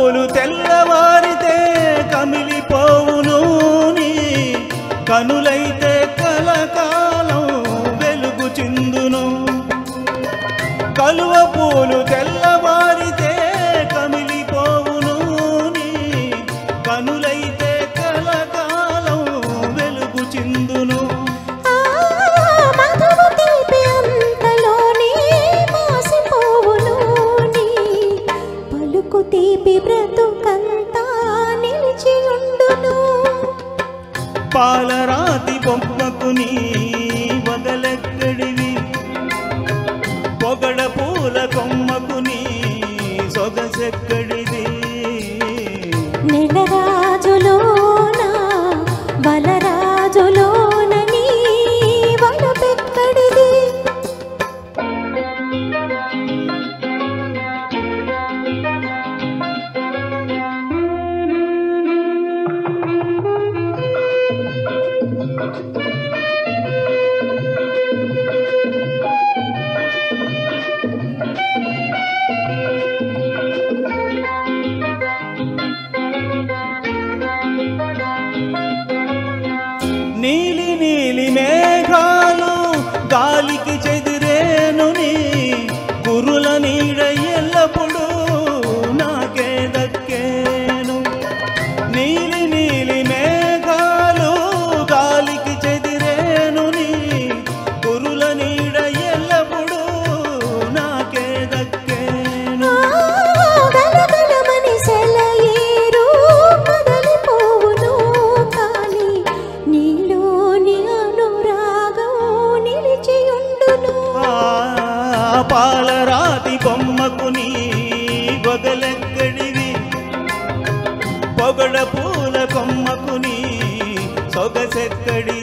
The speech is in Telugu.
పూలు తెల్లవారితే కమిలిపోవును నీ కనులైతే కలకాలం వెలుగు చిందును కలువ పూలు తెల్లవారితే కమిలిపోవును నీ కనులైతే కలకాలం వెలుగు చిందును తీపి బ్రతుకంతా నిలిచియుండును పాలరాతి బొమ్మకు నీ వగలెక్కడివి పొగడ పూల కొమ్మకు నీ సొగసెక్కడిది నెలరాజులోన బలరాజులోన నీ వలపెక్కడిది నీలి నీలి మేఘాలు గాలికి చెదిరేను నీ కురుల నీడ ఎల్లప్పుడూ నాకే దక్కేను నీలి నీలి మేఘాలు గాలికి చెదిరేను నీ కురుల నీడ ఎల్లప్పుడూ నాకే దక్కేను పాలరాతి బొమ్మకు నీ వగలెక్కడివి పొగడ పూల కొమ్మకు నీ సొగసెక్కడి